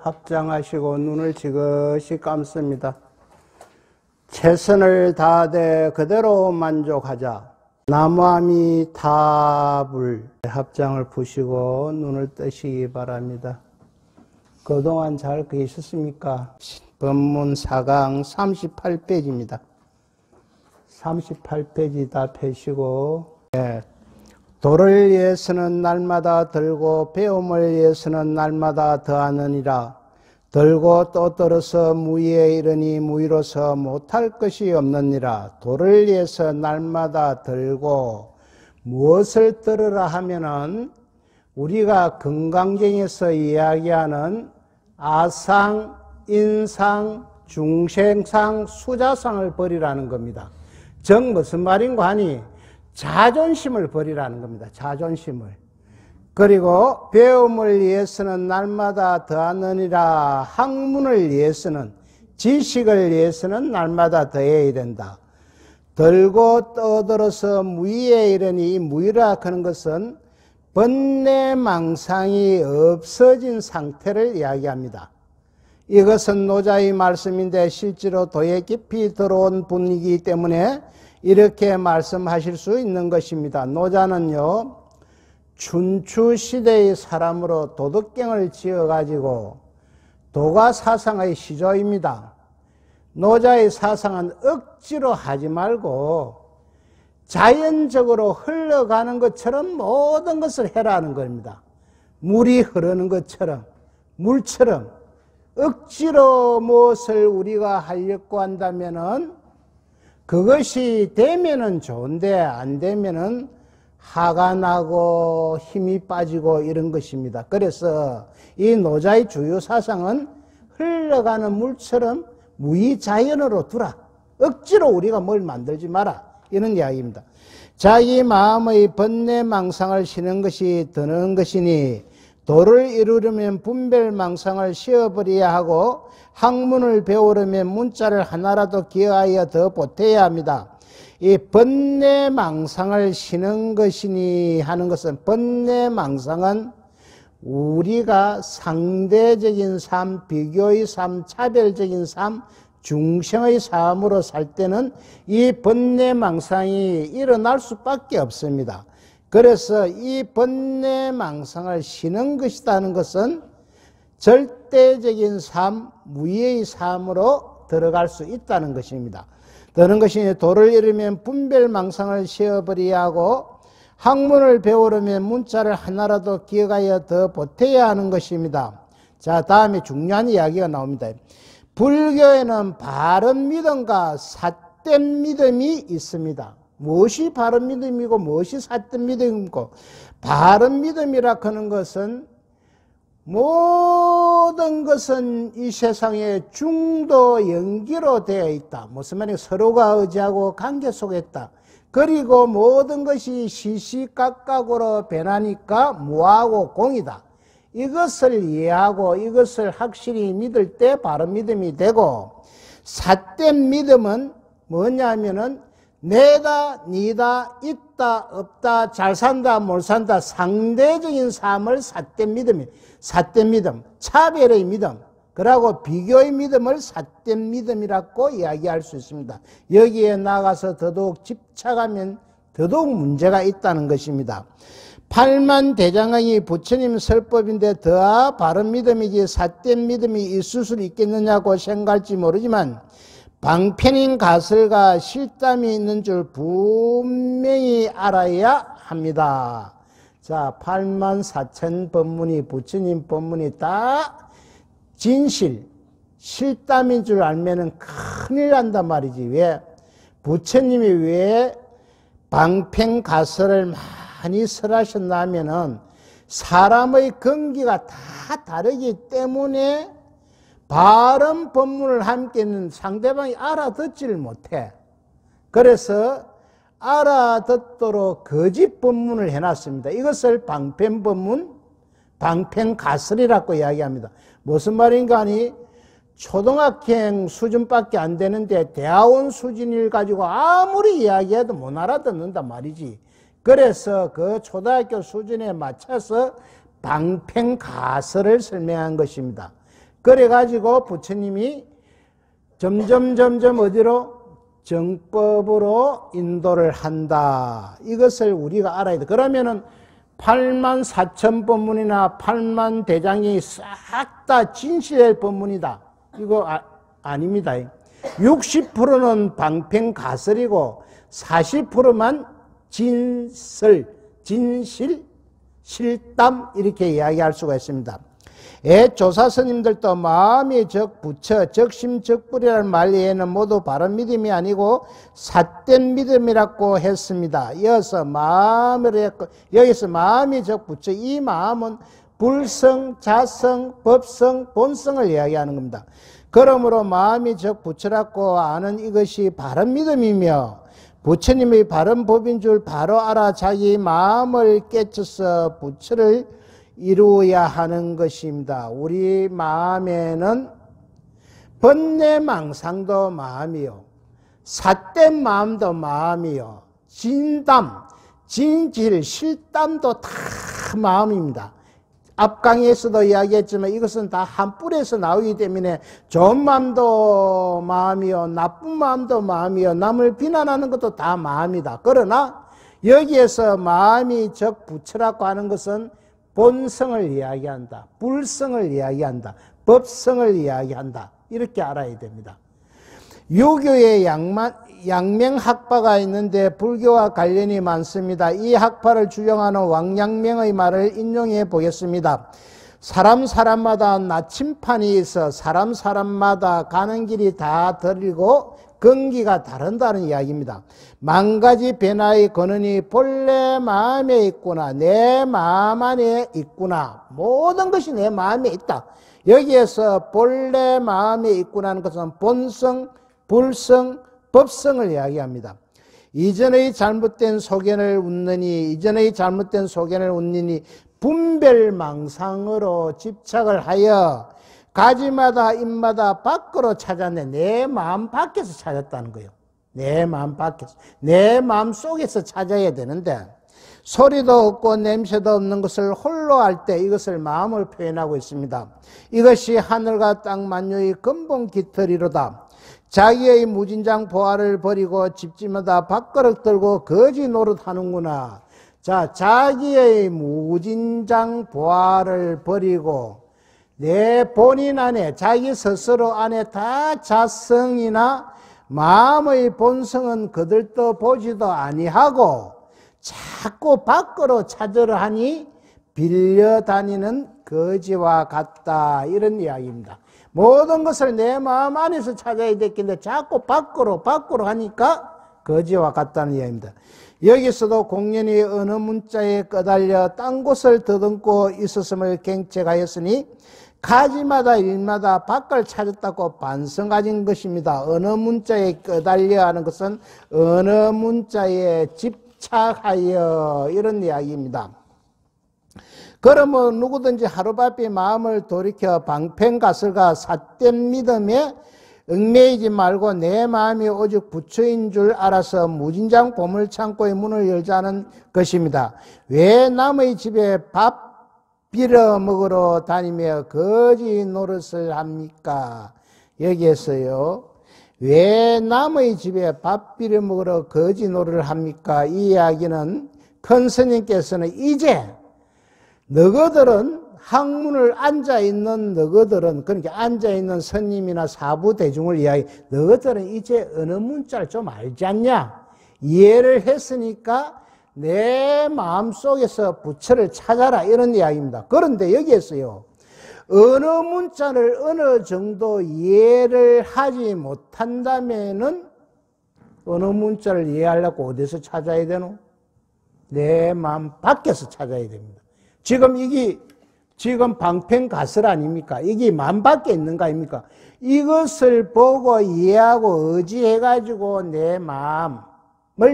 합장하시고 눈을 지그시 감습니다. 최선을 다하되 그대로 만족하자. 남아미타불. 합장을 푸시고 눈을 뜨시기 바랍니다. 그동안 잘 계셨습니까? 법문 4강 38페이지입니다. 38페이지 다 펴시고, 도를 위해서는 날마다 들고 배움을 위해서는 날마다 더하느니라. 들고 또 들어서 무의에 이르니 무의로서 못할 것이 없느니라. 도를 위해서 날마다 들고 무엇을 들으라 하면은 우리가 건강경에서 이야기하는 아상, 인상, 중생상, 수자상을 버리라는 겁니다. 즉 무슨 말인가 하니 자존심을 버리라는 겁니다. 자존심을. 그리고 배움을 위해서는 날마다 더하느니라. 학문을 위해서는, 지식을 위해서는 날마다 더해야 된다. 들고 떠들어서 무의에 이르니, 무의라 하는 것은 번뇌망상이 없어진 상태를 이야기합니다. 이것은 노자의 말씀인데 실제로 도에 깊이 들어온 분이기 때문에 이렇게 말씀하실 수 있는 것입니다. 노자는요, 춘추시대의 사람으로 도덕경을 지어가지고 도가 사상의 시조입니다. 노자의 사상은 억지로 하지 말고 자연적으로 흘러가는 것처럼 모든 것을 해라는 겁니다. 물이 흐르는 것처럼, 물처럼 억지로 무엇을 우리가 하려고 한다면은 그것이 되면은 좋은데 안 되면은 화가 나고 힘이 빠지고 이런 것입니다. 그래서 이 노자의 주요 사상은 흘러가는 물처럼 무의자연으로 두라. 억지로 우리가 뭘 만들지 마라. 이런 이야기입니다. 자기 마음의 번뇌망상을 쉬는 것이 드는 것이니 도를 이루려면 분별망상을 쉬어버려야 하고 학문을 배우려면 문자를 하나라도 기하여 더 보태야 합니다. 이 번뇌망상을 쉬는 것이니 하는 것은, 번뇌망상은 우리가 상대적인 삶, 비교의 삶, 차별적인 삶, 중생의 삶으로 살 때는 이 번뇌망상이 일어날 수밖에 없습니다. 그래서 이 번뇌망상을 쉬는 것이라는 것은 절대적인 삶, 무의의 삶으로 들어갈 수 있다는 것입니다. 드는 것이 도를 이루면 분별망상을 쉬어버려야 하고 학문을 배우려면 문자를 하나라도 기억하여 더 보태야 하는 것입니다. 자, 다음에 중요한 이야기가 나옵니다. 불교에는 바른 믿음과 삿된 믿음이 있습니다. 무엇이 바른 믿음이고 무엇이 삿된 믿음이고, 바른 믿음이라 하는 것은 모든 것은 이 세상에 중도 연기로 되어 있다. 무슨 말이냐, 서로가 의지하고 관계 속에 있다. 그리고 모든 것이 시시각각으로 변하니까 무하고 공이다. 이것을 이해하고 이것을 확실히 믿을 때 바른 믿음이 되고, 삿된 믿음은 뭐냐면은 내다, 니다, 있다, 없다, 잘 산다, 못 산다, 상대적인 삶을 삿된 믿음이, 삿된 믿음, 차별의 믿음, 그러고 비교의 믿음을 삿된 믿음이라고 이야기할 수 있습니다. 여기에 나가서 더더욱 집착하면 더더욱 문제가 있다는 것입니다. 팔만대장경이 부처님 설법인데 더하 바른 믿음이지 삿된 믿음이 있을 수 있겠느냐고 생각할지 모르지만 방편인 가설과 실담이 있는 줄 분명히 알아야 합니다. 자, 84,000 법문이, 부처님 법문이 다 진실, 실담인 줄 알면은 큰일 난단 말이지. 왜? 부처님이 왜 방편 가설을 많이 설하셨냐면은 사람의 근기가 다 다르기 때문에 바른 법문을 함께는 상대방이 알아듣지를 못해. 그래서 알아듣도록 거짓 법문을 해놨습니다. 이것을 방편법문, 방팽가설이라고 이야기합니다. 무슨 말인가 하니 초등학생 수준밖에 안 되는데 대학원 수준을 가지고 아무리 이야기해도 못 알아듣는단 말이지. 그래서 그 초등학교 수준에 맞춰서 방팽가설을 설명한 것입니다. 그래가지고 부처님이 점점 어디로? 정법으로 인도를 한다. 이것을 우리가 알아야 돼. 그러면은 84,000 법문이나 8만 대장이 싹 다 진실의 법문이다. 이거 아닙니다. 60%는 방팽가설이고 40%만 진실, 실담 이렇게 이야기할 수가 있습니다. 조사 스님들도 마음이 적부처, 적심적불이라는 말 외에는 모두 바른 믿음이 아니고 삿된 믿음이라고 했습니다. 이어서 마음을 했고, 여기서 마음이 적부처, 이 마음은 불성, 자성, 법성, 본성을 이야기하는 겁니다. 그러므로 마음이 적부처라고 아는 이것이 바른 믿음이며 부처님의 바른 법인 줄 바로 알아 자기 마음을 깨쳐서 부처를 이루어야 하는 것입니다. 우리 마음에는 번뇌망상도 마음이요, 삿된 마음도 마음이요, 진담, 진실, 실담도 다 마음입니다. 앞 강의에서도 이야기했지만 이것은 다 한 뿔에서 나오기 때문에 좋은 마음도 마음이요, 나쁜 마음도 마음이요, 남을 비난하는 것도 다 마음이다. 그러나 여기에서 마음이 적부처라고 하는 것은 본성을 이야기한다, 불성을 이야기한다, 법성을 이야기한다. 이렇게 알아야 됩니다. 유교에 양명학파가 있는데 불교와 관련이 많습니다. 이 학파를 주장하는 왕양명의 말을 인용해 보겠습니다. 사람마다 나침판이 있어 사람마다 가는 길이 다 다르고 근기가 다른다는 이야기입니다. 만 가지 변화의 근원이 본래 마음에 있구나, 내 마음 안에 있구나, 모든 것이 내 마음에 있다. 여기에서 본래 마음에 있구나는 것은 본성, 불성, 법성을 이야기합니다. 이전의 잘못된 소견을 웃느니 분별망상으로 집착을 하여 가지마다 입마다 밖으로 찾았네. 내 마음 밖에서 찾았다는 거예요. 내 마음 밖에서, 내 마음 속에서 찾아야 되는데 소리도 없고 냄새도 없는 것을 홀로 할 때 이것을 마음을 표현하고 있습니다. 이것이 하늘과 땅 만유의 근본 깃털이로다. 자기의 무진장 보화를 버리고 집집마다 밥그릇 들고 거지 노릇하는구나. 자, 자기의 무진장 보화를 버리고 내 본인 안에, 자기 스스로 안에 다 자성이나 마음의 본성은 그들도 보지도 아니하고 자꾸 밖으로 찾으려 하니 빌려다니는 거지와 같다. 이런 이야기입니다. 모든 것을 내 마음 안에서 찾아야 됐겠는데 자꾸 밖으로 하니까 거지와 같다는 이야기입니다. 여기서도 공연히 어느 문자에 꺼달려 딴 곳을 더듬고 있었음을 경책하였으니 가지마다 일마다 밖을 찾았다고 반성가진 것입니다. 어느 문자에 꺼달려 하는 것은 어느 문자에 집착하여, 이런 이야기입니다. 그러면 누구든지 하루바삐 마음을 돌이켜 방팽가설과 삿된 믿음에 얽매이지 말고 내 마음이 오직 부처인 줄 알아서 무진장 보물창고의 문을 열자는 것입니다. 왜 남의 집에 밥 빌어 먹으러 다니며 거지 노릇을 합니까? 여기에서요, 왜 남의 집에 밥 빌어 먹으러 거지 노릇을 합니까? 이 이야기는 큰 스님께서는 이제 너희들은 학문을 앉아있는 너희들은, 그러니까 앉아있는 스님이나 사부 대중을 이야기, 너희들은 이제 어느 문자를 좀 알지 않냐? 이해를 했으니까 내 마음속에서 부처를 찾아라, 이런 이야기입니다. 그런데 여기에서요, 어느 문자를 어느 정도 이해를 하지 못한다면은 어느 문자를 이해하려고 어디서 찾아야 되노? 내 마음 밖에서 찾아야 됩니다. 지금 방팽가설 아닙니까? 이게 마음 밖에 있는 거 아닙니까? 이것을 보고 이해하고 의지해가지고 내 마음,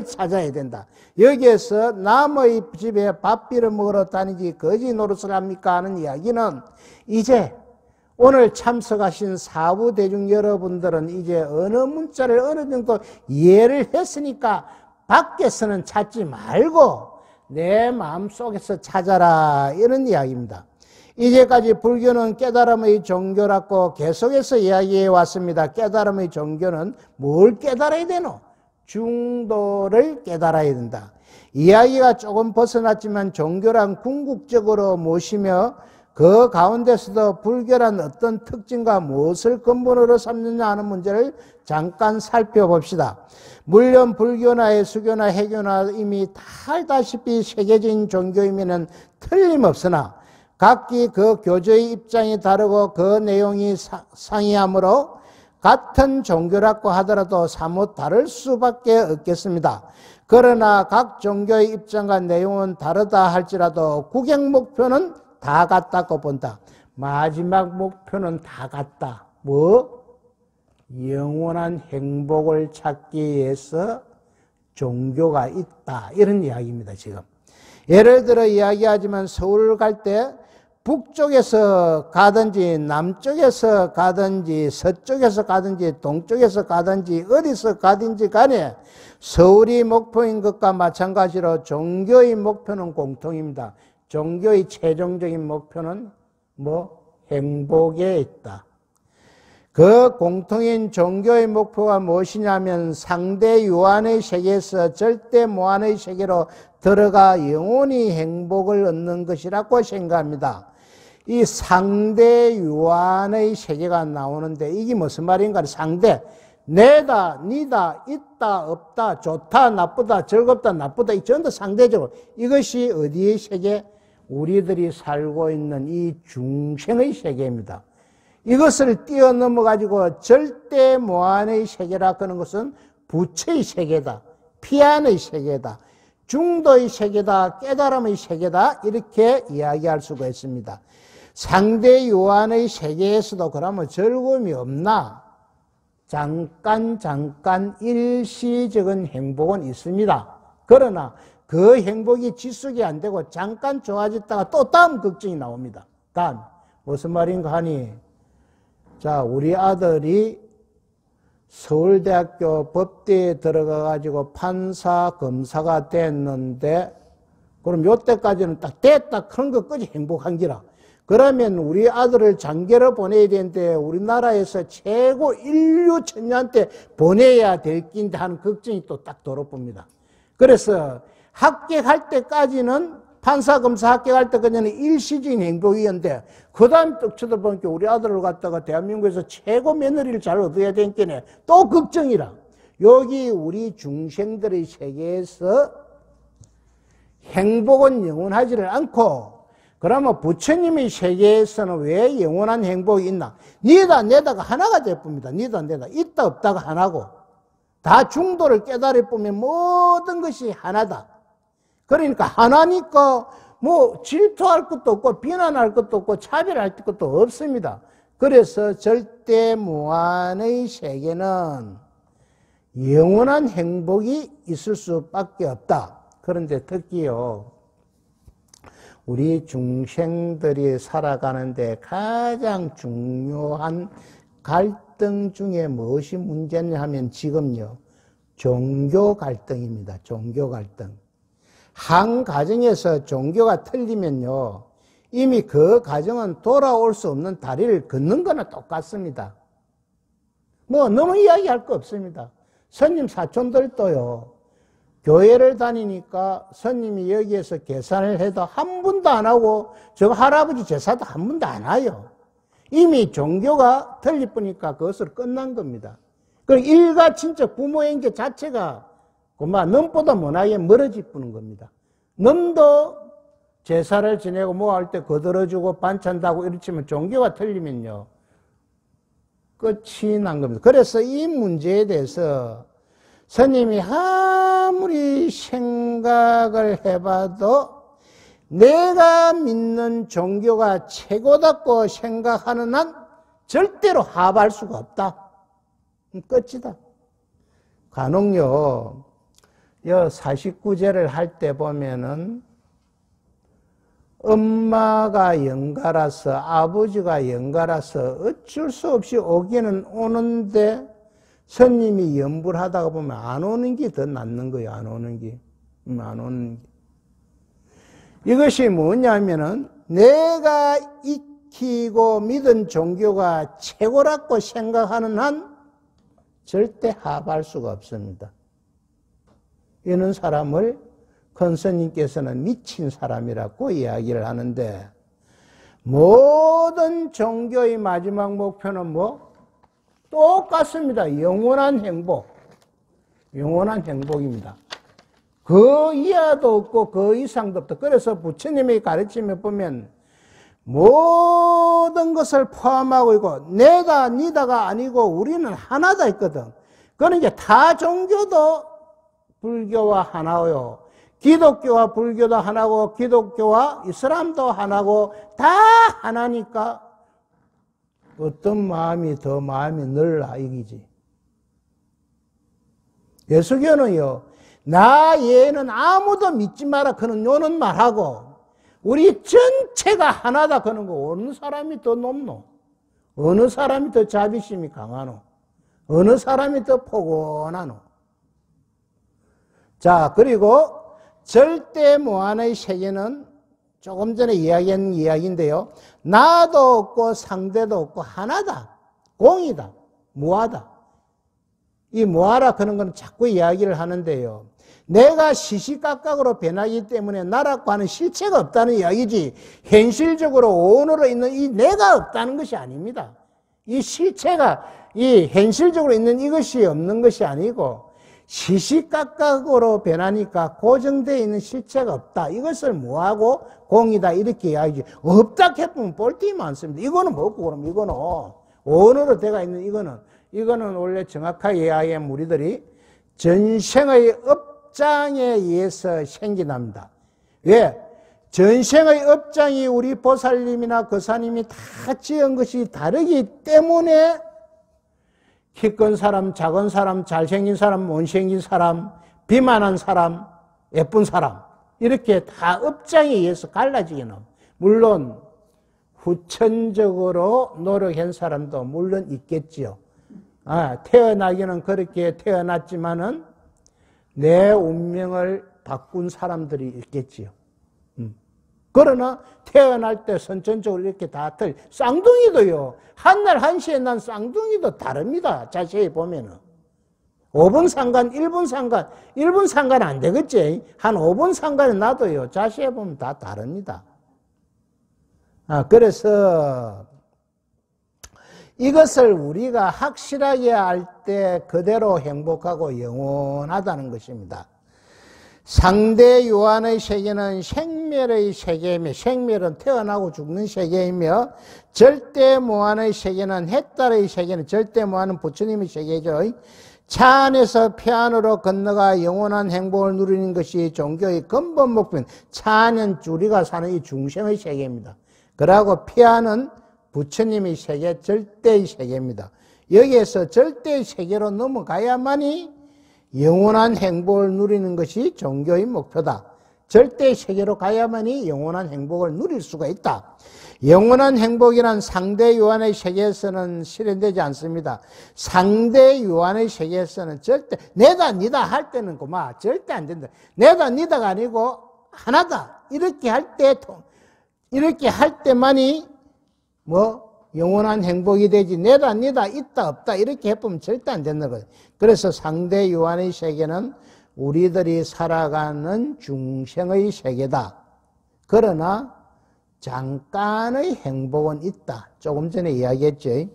찾아야 된다. 여기에서 남의 집에 밥 빌어 먹으러 다니지 거지 노릇을 합니까 하는 이야기는 이제 오늘 참석하신 사부대중 여러분들은 이제 어느 문자를 어느 정도 이해를 했으니까 밖에서는 찾지 말고 내 마음속에서 찾아라, 이런 이야기입니다. 이제까지 불교는 깨달음의 종교라고 계속해서 이야기해 왔습니다. 깨달음의 종교는 뭘 깨달아야 되노? 중도를 깨달아야 된다. 이야기가 조금 벗어났지만 종교란 궁극적으로 무엇이며 그 가운데서도 불교란 어떤 특징과 무엇을 근본으로 삼느냐 하는 문제를 잠깐 살펴봅시다. 물론 불교나 해수교나 해교나 이미 다 알다시피 세계적인 종교임에는 틀림없으나 각기 그 교조의 입장이 다르고 그 내용이 상이하므로 같은 종교라고 하더라도 사뭇 다를 수밖에 없겠습니다. 그러나 각 종교의 입장과 내용은 다르다 할지라도 국영 목표는 다 같다고 본다. 마지막 목표는 다 같다. 뭐? 영원한 행복을 찾기 위해서 종교가 있다, 이런 이야기입니다. 지금 예를 들어 이야기하지만 서울 갈 때 북쪽에서 가든지 남쪽에서 가든지 서쪽에서 가든지 동쪽에서 가든지 어디서 가든지 간에 서울이 목표인 것과 마찬가지로 종교의 목표는 공통입니다. 종교의 최종적인 목표는 뭐? 행복에 있다. 그 공통인 종교의 목표가 무엇이냐면 상대 유한의 세계에서 절대 무한의 세계로 들어가 영원히 행복을 얻는 것이라고 생각합니다. 이 상대 유한의 세계가 나오는데 이게 무슨 말인가? 상대, 내다, 니다, 있다, 없다, 좋다, 나쁘다, 즐겁다, 나쁘다, 이 전부 상대적으로 이것이 어디의 세계? 우리들이 살고 있는 이 중생의 세계입니다. 이것을 뛰어넘어 가지고 절대 무한의 세계라 하는 것은 부처의 세계다, 피안의 세계다, 중도의 세계다, 깨달음의 세계다, 이렇게 이야기할 수가 있습니다. 상대 유한의 세계에서도 그러면 즐거움이 없나? 잠깐 일시적인 행복은 있습니다. 그러나 그 행복이 지속이 안 되고 잠깐 좋아졌다가 또 다음 걱정이 나옵니다. 다음 무슨 말인가 하니, 자, 우리 아들이 서울대학교 법대에 들어가 가지고 판사 검사가 됐는데 그럼 요때까지는 딱 됐다 그런 것까지 행복한 기라. 그러면 우리 아들을 장계로 보내야 되는데 우리나라에서 최고 인류 천년한테 보내야 될 낀데 하는 걱정이 또 딱 돌아봅니다. 그래서 합격할 때까지는 판사 검사 합격할 때까지는 일시적인 행복이었는데 그 다음 또 쳐다보니까 우리 아들을 갖다가 대한민국에서 최고 며느리를 잘 얻어야 되니까 또 걱정이라. 여기 우리 중생들의 세계에서 행복은 영원하지를 않고, 그러면 부처님의 세계에서는 왜 영원한 행복이 있나? 니다 내다가 하나가 되어봅니다. 니다 내다 있다 없다가 하나고 다 중도를 깨달아 보면 모든 것이 하나다. 그러니까 하나니까 뭐 질투할 것도 없고 비난할 것도 없고 차별할 것도 없습니다. 그래서 절대 무한의 세계는 영원한 행복이 있을 수밖에 없다. 그런데 특히요, 우리 중생들이 살아가는데 가장 중요한 갈등 중에 무엇이 문제냐 하면 지금요, 종교 갈등입니다. 종교 갈등. 한 가정에서 종교가 틀리면요, 이미 그 가정은 돌아올 수 없는 다리를 걷는 거나 똑같습니다. 뭐 너무 이야기할 거 없습니다. 스님 사촌들도요, 교회를 다니니까 스님이 여기에서 계산을 해도 한 분도 안 하고 저 할아버지 제사도 한 분도 안 와요. 이미 종교가 틀릴 뿐이니까 그것을 끝난 겁니다. 그 일가 친척 부모 행제 자체가 그만 넘보다 못하게 멀어질 뿐인 겁니다. 넘도 제사를 지내고 뭐 할 때 거들어주고 반찬다고 이렇지만 종교가 틀리면요, 끝이 난 겁니다. 그래서 이 문제에 대해서 스님이 아무리 생각을 해봐도 내가 믿는 종교가 최고다고 생각하는 한 절대로 합할 수가 없다. 끝이다. 간혹요, 49제를 할 때 보면은 엄마가 영가라서 아버지가 영가라서 어쩔 수 없이 오기는 오는데 스님이 염불하다가 보면 안 오는 게 더 낫는 거예요. 안 오는 게. 안 오는 게. 이것이 뭐냐면은 내가 익히고 믿은 종교가 최고라고 생각하는 한 절대 합할 수가 없습니다. 이런 사람을 큰 스님께서는 미친 사람이라고 이야기를 하는데, 모든 종교의 마지막 목표는 뭐? 똑같습니다. 영원한 행복. 영원한 행복입니다. 그 이하도 없고 그 이상도 없다. 그래서 부처님의 가르침에 보면 모든 것을 포함하고 있고 내다 니다가 아니고 우리는 하나다 있거든. 그러니까 타 종교도 불교와 하나요. 기독교와 불교도 하나고 기독교와 이슬람도 하나고 다 하나니까 어떤 마음이 더 마음이 늘라 이기지. 예수교는요, 나 얘는 아무도 믿지 마라 그는 요는 말하고 우리 전체가 하나다 그는 거 어느 사람이 더 높노? 어느 사람이 더 자비심이 강하노? 어느 사람이 더 포근하노? 자, 그리고 절대 무한의 세계는 조금 전에 이야기한 이야기인데요. 나도 없고 상대도 없고 하나다. 공이다. 무하다. 이 무하라 그런 건 자꾸 이야기를 하는데요. 내가 시시각각으로 변하기 때문에 나라고 하는 실체가 없다는 이야기지, 현실적으로 오늘로 있는 이 내가 없다는 것이 아닙니다. 이 실체가 이 현실적으로 있는 이것이 없는 것이 아니고 시시각각으로 변하니까 고정되어 있는 실체가 없다. 이것을 무하고 공이다 이렇게 이야기지. 없다 해보면 볼띠 많습니다. 이거는 뭐고 그럼 이거는 오늘로 돼가 있는 이거는 원래 정확하게 이야기하면 우리들이 전생의 업장에 의해서 생겨납니다. 왜? 전생의 업장이 우리 보살님이나 거사님이 다 지은 것이 다르기 때문에 키 큰 사람, 작은 사람, 잘생긴 사람, 못생긴 사람, 비만한 사람, 예쁜 사람 이렇게 다 업장에 의해서 갈라지게 나옵니다. 물론 후천적으로 노력한 사람도 물론 있겠지요. 태어나기는 그렇게 태어났지만은 내 운명을 바꾼 사람들이 있겠지요. 그러나 태어날 때 선천적으로 이렇게 다 쌍둥이도요. 한날 한시에 난 쌍둥이도 다릅니다. 자세히 보면은. 5분 상관, 1분 상관, 1분 상관 안 되겠지. 한 5분 상관에 나도요. 자세히 보면 다 다릅니다. 그래서 이것을 우리가 확실하게 알 때 그대로 행복하고 영원하다는 것입니다. 상대 요한의 세계는 생멸의 세계이며, 생멸은 태어나고 죽는 세계이며, 절대 무한의 세계는 해달의 세계는, 절대 무한은 부처님의 세계죠. 차 안에서 폐 안으로 건너가 영원한 행복을 누리는 것이 종교의 근본 목표인 차 안은 우리가 사는 이 중생의 세계입니다. 그러고 폐 안은 부처님의 세계, 절대의 세계입니다. 여기에서 절대의 세계로 넘어가야만이 영원한 행복을 누리는 것이 종교의 목표다. 절대의 세계로 가야만이 영원한 행복을 누릴 수가 있다. 영원한 행복이란 상대 요한의 세계에서는 실현되지 않습니다. 상대 요한의 세계에서는 절대 내다 니다 할 때는 그만 절대 안 된다. 내다 니다가 아니고 하나다. 이렇게 할 때만이 영원한 행복이 되지, 내다 니다 있다 없다 이렇게 해보면 절대 안 된다는 거예요. 그래서 상대 요한의 세계는 우리들이 살아가는 중생의 세계다. 그러나 잠깐의 행복은 있다. 조금 전에 이야기했죠.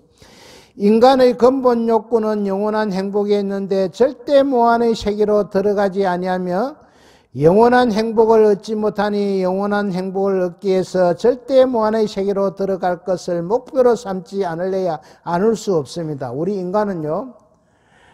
인간의 근본 욕구는 영원한 행복에 있는데 절대 무한의 세계로 들어가지 아니하며 영원한 행복을 얻지 못하니 영원한 행복을 얻기 위해서 절대 무한의 세계로 들어갈 것을 목표로 삼지 않을 수 없습니다. 우리 인간은요.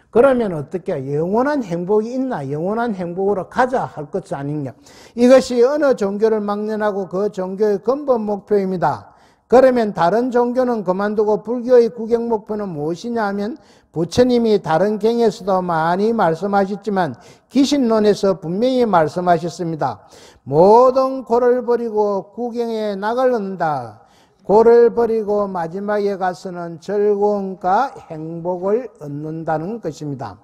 그러면 어떻게 해요? 영원한 행복이 있나? 영원한 행복으로 가자 할 것이 아니냐? 이것이 어느 종교를 막론하고 그 종교의 근본 목표입니다. 그러면 다른 종교는 그만두고 불교의 구경 목표는 무엇이냐 하면 부처님이 다른 경에서도 많이 말씀하셨지만 기신론에서 분명히 말씀하셨습니다. 모든 고를 버리고 구경에 낙을 얻는다. 고를 버리고 마지막에 가서는 즐거움과 행복을 얻는다는 것입니다.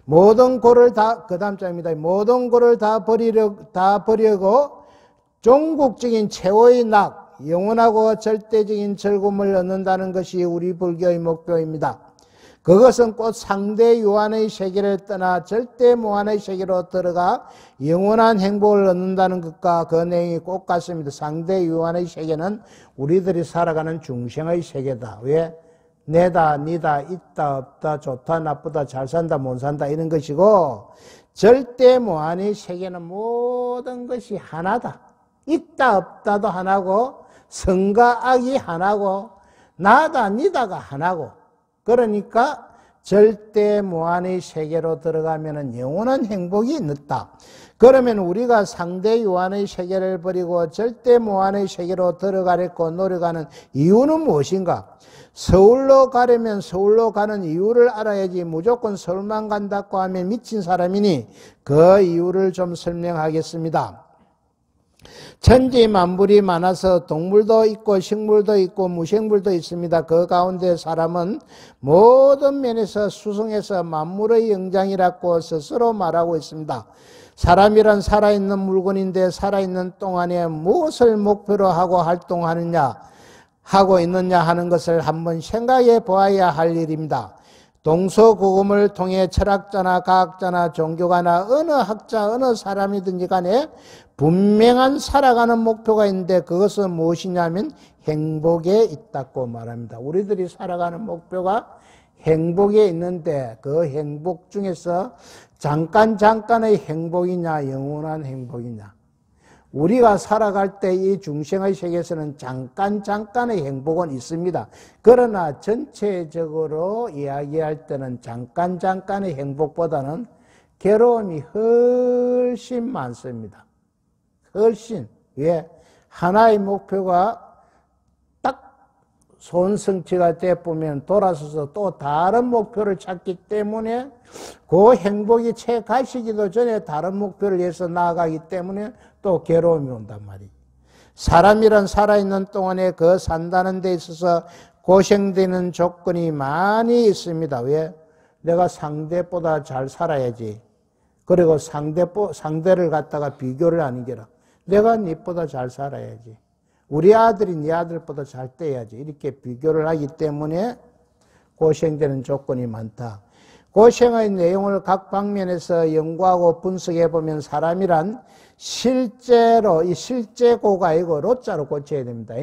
모든 고를 다, 그 다음 장입니다. 모든 고를 다 버리고 종국적인 최후의 낙, 영원하고 절대적인 즐거움을 얻는다는 것이 우리 불교의 목표입니다. 그것은 곧 상대 유한의 세계를 떠나 절대 무한의 세계로 들어가 영원한 행복을 얻는다는 것과 그 내용이 꼭 같습니다. 상대 유한의 세계는 우리들이 살아가는 중생의 세계다. 왜? 내다, 니다, 있다, 없다, 좋다, 나쁘다, 잘 산다, 못 산다 이런 것이고, 절대 무한의 세계는 모든 것이 하나다. 있다, 없다도 하나고, 선과 악이 하나고, 나다, 니다가 하나고, 그러니까 절대 무한의 세계로 들어가면 영원한 행복이 있다. 그러면 우리가 상대 유한의 세계를 버리고 절대 무한의 세계로 들어가려고 노력하는 이유는 무엇인가? 서울로 가려면 서울로 가는 이유를 알아야지 무조건 서울만 간다고 하면 미친 사람이니 그 이유를 좀 설명하겠습니다. 천지 만물이 많아서 동물도 있고 식물도 있고 무생물도 있습니다. 그 가운데 사람은 모든 면에서 수성해서 만물의 영장이라고 스스로 말하고 있습니다. 사람이란 살아있는 물건인데 살아있는 동안에 무엇을 목표로 하고 활동하느냐 하고 있느냐 하는 것을 한번 생각해 보아야 할 일입니다. 동서고금을 통해 철학자나 과학자나 종교가나 어느 학자 어느 사람이든지 간에 분명한 살아가는 목표가 있는데 그것은 무엇이냐면 행복에 있다고 말합니다. 우리들이 살아가는 목표가 행복에 있는데 그 행복 중에서 잠깐의 행복이냐 영원한 행복이냐. 우리가 살아갈 때 이 중생의 세계에서는 잠깐의 행복은 있습니다. 그러나 전체적으로 이야기할 때는 잠깐의 행복보다는 괴로움이 훨씬 많습니다. 훨씬. 왜? 하나의 목표가 딱 손성취가 되면 돌아서서 또 다른 목표를 찾기 때문에 그 행복이 채 가시기도 전에 다른 목표를 위해서 나아가기 때문에 또 괴로움이 온단 말이에요. 사람이란 살아있는 동안에 그 산다는 데 있어서 고생되는 조건이 많이 있습니다. 왜? 내가 상대보다 잘 살아야지. 그리고 상대를 갖다가 비교를 하는 게라. 내가 니보다 잘 살아야지. 우리 아들이 네 아들보다 잘 떼야지. 이렇게 비교를 하기 때문에 고생되는 조건이 많다. 고생의 내용을 각 방면에서 연구하고 분석해 보면 사람이란 실제로 이 실제고가 아니고 로자로 고쳐야 됩니다.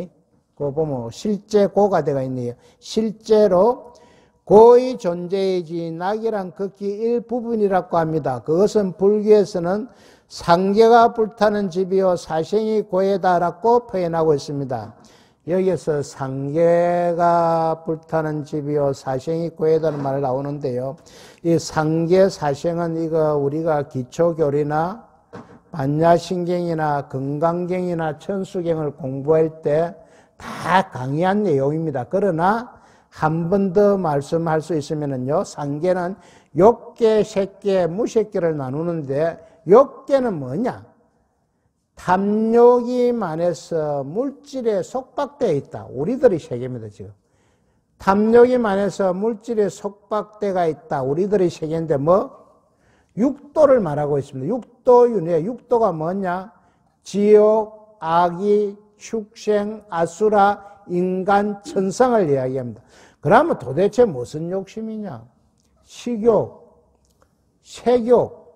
그거 보면 실제고가 되어 있네요. 실제로 고의 존재이지 낙이란 극히 일부분이라고 합니다. 그것은 불교에서는 상계가 불타는 집이요 사생이 고에다라고 표현하고 있습니다. 여기에서 상계가 불타는 집이요 사생이 고에다는 말 나오는데요. 이 상계 사생은 이거 우리가 기초교리나 반야신경이나 건강경이나 천수경을 공부할 때 다 강의한 내용입니다. 그러나 한 번 더 말씀할 수 있으면요. 상계는 욕계, 색계, 무색계를 나누는데 욕계는 뭐냐? 탐욕이 많아서 물질에 속박되어 있다. 우리들의 세계입니다, 지금. 탐욕이 많아서 물질에 속박되어 있다. 우리들의 세계인데 뭐? 육도를 말하고 있습니다. 육도윤회. 육도가 뭐냐? 지옥, 악이, 축생, 아수라, 인간, 천상을 이야기합니다. 그러면 도대체 무슨 욕심이냐? 식욕, 색욕,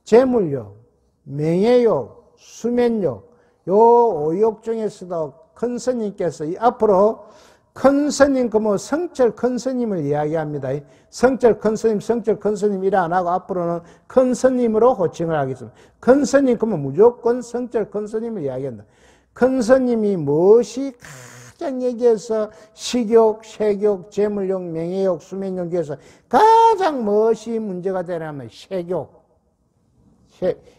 재물욕, 명예욕, 수면욕, 요 5욕 중에서도 큰 스님께서 앞으로 큰 스님, 성철 큰 스님을 이야기합니다. 성철 큰 스님 일 안 하고 앞으로는 큰 스님으로 호칭을 하겠습니다. 큰 스님, 그러면 무조건 성철 큰 스님을 이야기한다. 큰 스님이 무엇이 가장 얘기해서 식욕, 색욕, 재물욕, 명예욕, 수면욕 중에서 가장 무엇이 문제가 되냐면 색욕.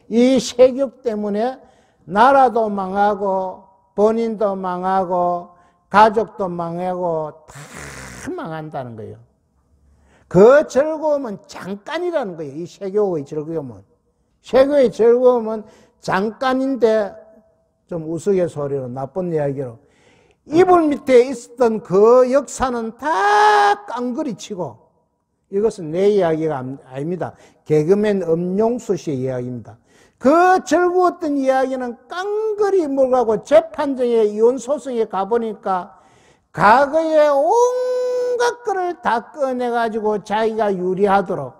이 색욕 때문에 나라도 망하고 본인도 망하고 가족도 망하고 다 망한다는 거예요. 그 즐거움은 잠깐이라는 거예요. 이 세교의 즐거움은. 세교의 즐거움은 잠깐인데, 좀 우스갯소리로 나쁜 이야기로 이불 밑에 있었던 그 역사는 다 깡그리치고, 이것은 내 이야기가 아닙니다. 개그맨 엄용수 씨의 이야기입니다. 그 즐거웠던 이야기는 깡그리 물가고 재판정에 이혼소송에 가보니까 과거에 온갖 거를 다 꺼내가지고 자기가 유리하도록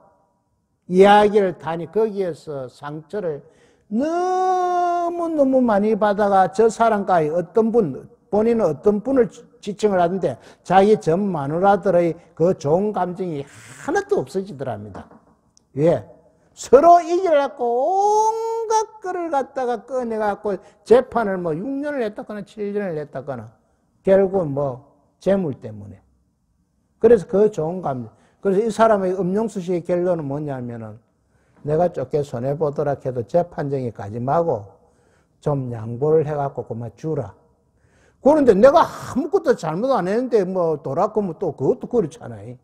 이야기를 다니, 거기에서 상처를 너무너무 많이 받아가 저 사람과의 본인은 어떤 분을 지칭을 하던데 자기 전 마누라들의 그 좋은 감정이 하나도 없어지더랍니다. 왜? 서로 이기려고 온갖 거를 갖다가 꺼내갖고 재판을 뭐 6년을 했다거나 7년을 했다거나 결국은 뭐 재물 때문에. 그래서 그 좋은 감정. 그래서 이 사람의 엄용수 씨의 결론은 뭐냐면은 내가 쫓겨 손해보더라 해도 재판정에 가지 말고 좀 양보를 해갖고 그만 주라. 그런데 내가 아무것도 잘못 안 했는데 뭐 돌아보면 또 그것도 그렇잖아요.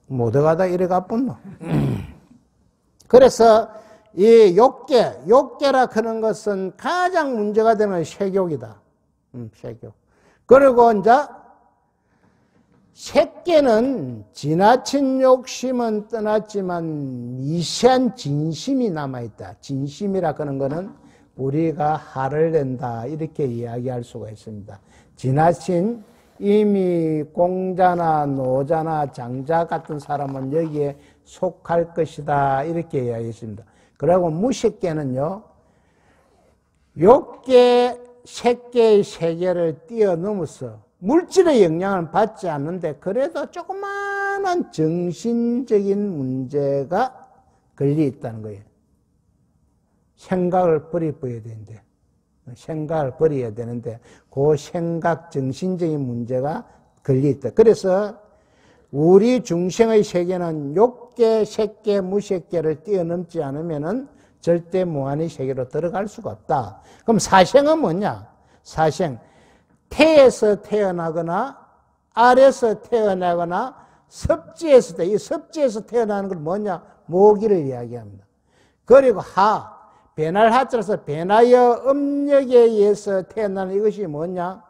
못 가다 이래 가뿐노. 그래서 이 욕계라 하는 것은 가장 문제가 되는 세욕이다. 세욕. 그리고 이제 색계는 지나친 욕심은 떠났지만 미세한 진심이 남아있다. 진심이라 하는 것은 우리가 화를 낸다 이렇게 이야기할 수가 있습니다. 지나친 이미 공자나 노자나 장자 같은 사람은 여기에 속할 것이다 이렇게 이야기했습니다. 그리고 무색계는요, 욕계, 색계의 세계를 뛰어넘어서 물질의 영향을 받지 않는데 그래도 조그마한 정신적인 문제가 걸려 있다는 거예요. 생각을 버려야 되는데, 생각을 버려야 되는데 그 생각 정신적인 문제가 걸려 있다. 그래서 우리 중생의 세계는 욕계, 색계, 무색계를 뛰어넘지 않으면은 절대 무한의 세계로 들어갈 수가 없다. 그럼 사생은 뭐냐? 사생. 태에서 태어나거나 알에서 태어나거나 섭지에서 이 섭지에서 태어나는 건 뭐냐? 모기를 이야기합니다. 그리고 하, 배날 하자라서 배나여 음력에 의해서 태어나는 이것이 뭐냐?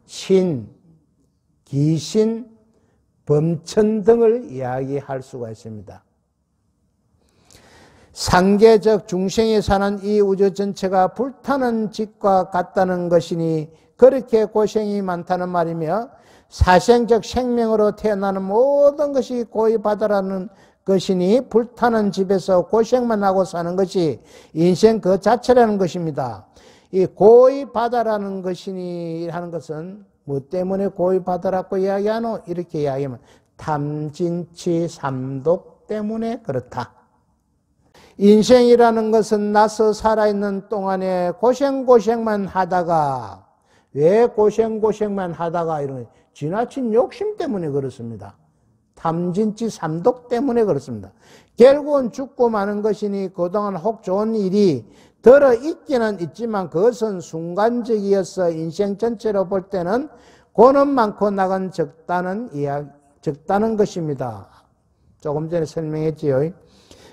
신, 귀신, 범천 등을 이야기할 수가 있습니다. 상계적 중생이 사는 이 우주 전체가 불타는 집과 같다는 것이니 그렇게 고생이 많다는 말이며, 사생적 생명으로 태어나는 모든 것이 고이바다라는 것이니 불타는 집에서 고생만 하고 사는 것이 인생 그 자체라는 것입니다. 이 고이바다라는 것이니 하는 것은 뭐 때문에 고이바다라고 이야기하노? 이렇게 이야기하면 탐진치 삼독 때문에 그렇다. 인생이라는 것은 나서 살아있는 동안에 고생만 하다가, 왜 고생만 하다가 이런 지나친 욕심 때문에 그렇습니다. 탐진치 삼독 때문에 그렇습니다. 결국은 죽고 마는 것이니 그동안 혹 좋은 일이 들어 있기는 있지만 그것은 순간적이어서 인생 전체로 볼 때는 고는 많고 낙은 적다는 것입니다. 조금 전에 설명했지요.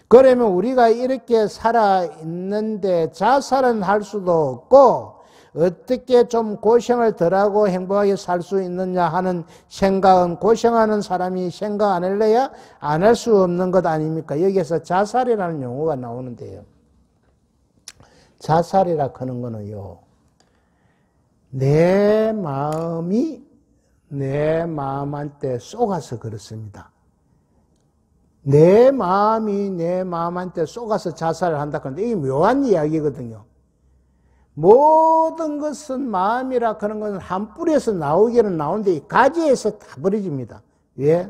그러면 우리가 이렇게 살아있는데 자살은 할 수도 없고 어떻게 좀 고생을 덜하고 행복하게 살 수 있느냐 하는 생각은 고생하는 사람이 생각 안 할래야 안 할 수 없는 것 아닙니까? 여기에서 자살이라는 용어가 나오는데요. 자살이라 하는 거는요, 내 마음이 내 마음한테 쏘가서 그렇습니다. 내 마음이 내 마음한테 쏘가서 자살을 한다 그러는데 이게 묘한 이야기거든요. 모든 것은 마음이라 하는 것은 한 뿌리에서 나오기는 나오는데 이 가지에서 다 버려집니다. 왜?